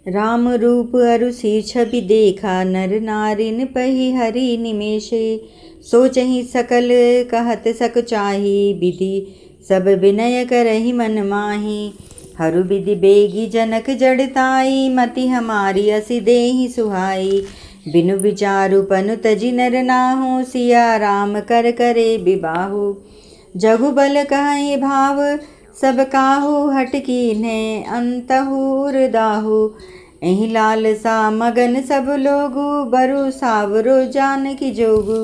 राम रूप अरु सी छवि देखा, नर नारिन पही हरि निमेषे। सोचहि सकल कहत सक चाही, विधि सब विनय करहि मन माही। हरु विधि बेगी जनक जड़ताई, मति हमारी असी देहि सुहाई। बिनु विचारु पनु तजि नर नाहु, सिया राम कर करे विबाहु। जगु बल कहि भाव सब काहू, हट कीन्हे अंतहु उरदाहु। एहि लालसा मगन सब लोगु, बरु सावरो जानकी जोगु।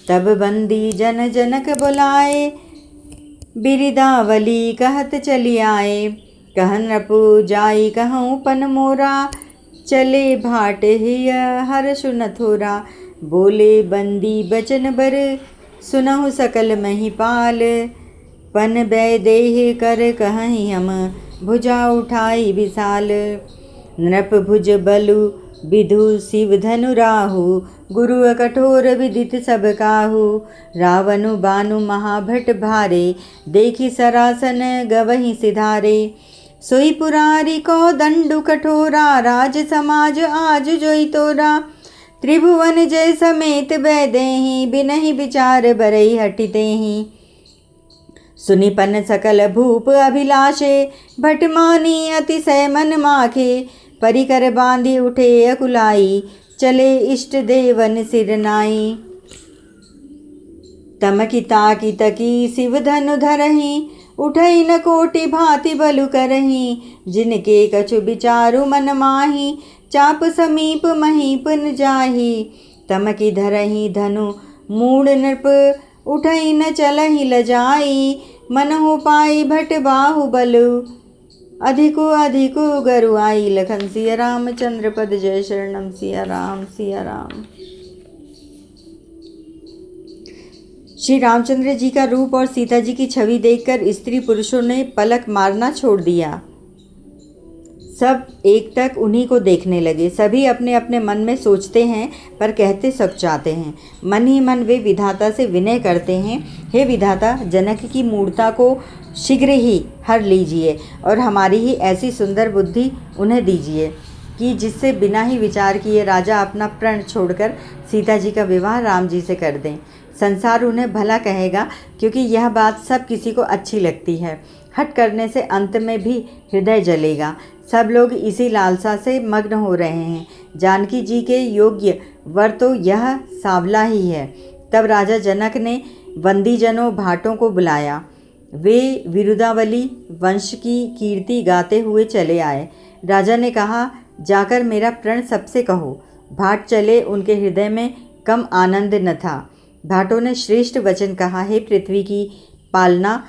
तब बंदी जन जनक बुलाए, बिरिदावली कहत चली आए। कहन रपु जाई कहूँ पन मोरा, चले भाट हिय हर्षु न थोरा। बोले बंदी बचन बर, सुनहु सकल महिपाल। पन बै देह कर कहीं हम, भुजा उठाई विशाल। नृप भुज बलु विधु शिव धनु राहु, गुरु कठोर विदित सब काहू। रावनु बानु महाभट भारे, देखी सरासन गवहि सिधारे। सोई पुरारी को दंडु कठोरा, राज समाज आज जोई तोरा। त्रिभुवन जय समेत बै देहि, बिनहि विचार बरई हटितेहि। सुनिपन सकल भूप अभिलाषे, भट मानी अतिशय मन माखे। परिकर बांधी उठे अकुलाई, चले इष्ट देवन सिर नाई। तमकी ताकी तकी शिव धनु धरहि, उठई न कोटि भांति बलु करहि। जिनके कछु विचारु मन माही, चाप समीप महीप न जाही। तमकी धरहि धनु मूढ़ नृप, उठई न चलहि लजाई। मनहु पाई भट बाहु बलु, अधिको अधिको गरुआई। लखन सिया रामचंद्र पद जय शरणम सिया राम सिया राम। श्री रामचंद्र जी का रूप और सीता जी की छवि देखकर स्त्री पुरुषों ने पलक मारना छोड़ दिया। सब एक टक उन्हीं को देखने लगे। सभी अपने अपने मन में सोचते हैं, पर कहते सब चाहते हैं। मन ही मन वे विधाता से विनय करते हैं, हे विधाता, जनक की मूढ़ता को शीघ्र ही हर लीजिए और हमारी ही ऐसी सुंदर बुद्धि उन्हें दीजिए कि जिससे बिना ही विचार किए राजा अपना प्रण छोड़कर सीता जी का विवाह राम जी से कर दें। संसार उन्हें भला कहेगा, क्योंकि यह बात सब किसी को अच्छी लगती है। हट करने से अंत में भी हृदय जलेगा। सब लोग इसी लालसा से मग्न हो रहे हैं। जानकी जी के योग्य वर तो यह सांवला ही है। तब राजा जनक ने बंदीजनों भाटों को बुलाया। वे विरुदावली वंश की कीर्ति गाते हुए चले आए। राजा ने कहा, जाकर मेरा प्रण सबसे कहो। भाट चले, उनके हृदय में कम आनंद न था। भाटों ने श्रेष्ठ वचन कहा, हे पृथ्वी की पालना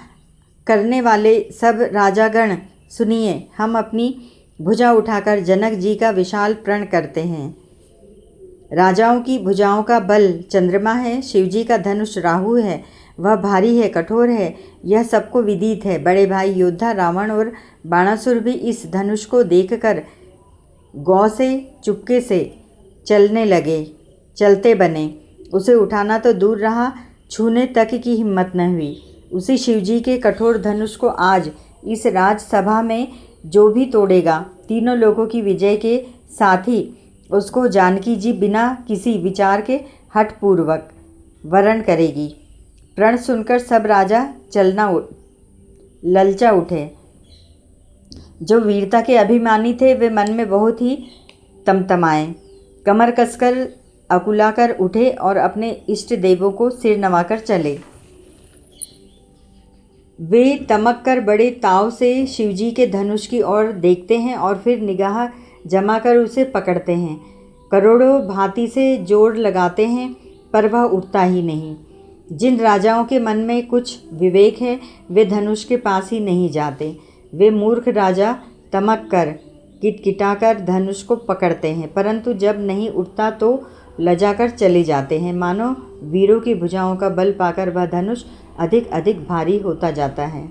करने वाले सब राजागण, सुनिए। हम अपनी भुजा उठाकर जनक जी का विशाल प्रण करते हैं। राजाओं की भुजाओं का बल चंद्रमा है, शिवजी का धनुष राहु है। वह भारी है, कठोर है, यह सबको विदित है। बड़े भाई योद्धा रावण और बाणासुर भी इस धनुष को देखकर गौ से चुपके से चलने लगे, चलते बने। उसे उठाना तो दूर रहा, छूने तक की हिम्मत न हुई। उसी शिवजी के कठोर धनुष को आज इस राजसभा में जो भी तोड़ेगा, तीनों लोगों की विजय के साथ ही उसको जानकी जी बिना किसी विचार के हठपूर्वक वरण करेगी। प्रण सुनकर सब राजा ललचा उठे। जो वीरता के अभिमानी थे वे मन में बहुत ही तमतमाए, कमर कसकर अकुलाकर उठे और अपने इष्ट देवों को सिर नवाकर चले। वे तमक कर बड़े ताव से शिवजी के धनुष की ओर देखते हैं और फिर निगाह जमाकर उसे पकड़ते हैं। करोड़ों भांति से जोर लगाते हैं, पर वह उठता ही नहीं। जिन राजाओं के मन में कुछ विवेक है वे धनुष के पास ही नहीं जाते। वे मूर्ख राजा तमक कर किटकिटाकर धनुष को पकड़ते हैं, परंतु जब नहीं उठता तो लजाकर चले जाते हैं। मानो वीरों की भुजाओं का बल पाकर वह धनुष अधिक अधिक भारी होता जाता है।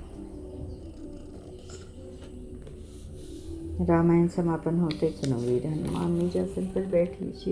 रामायण समापन होते सुनो वीर हनुमान निज आसन पर बैठी।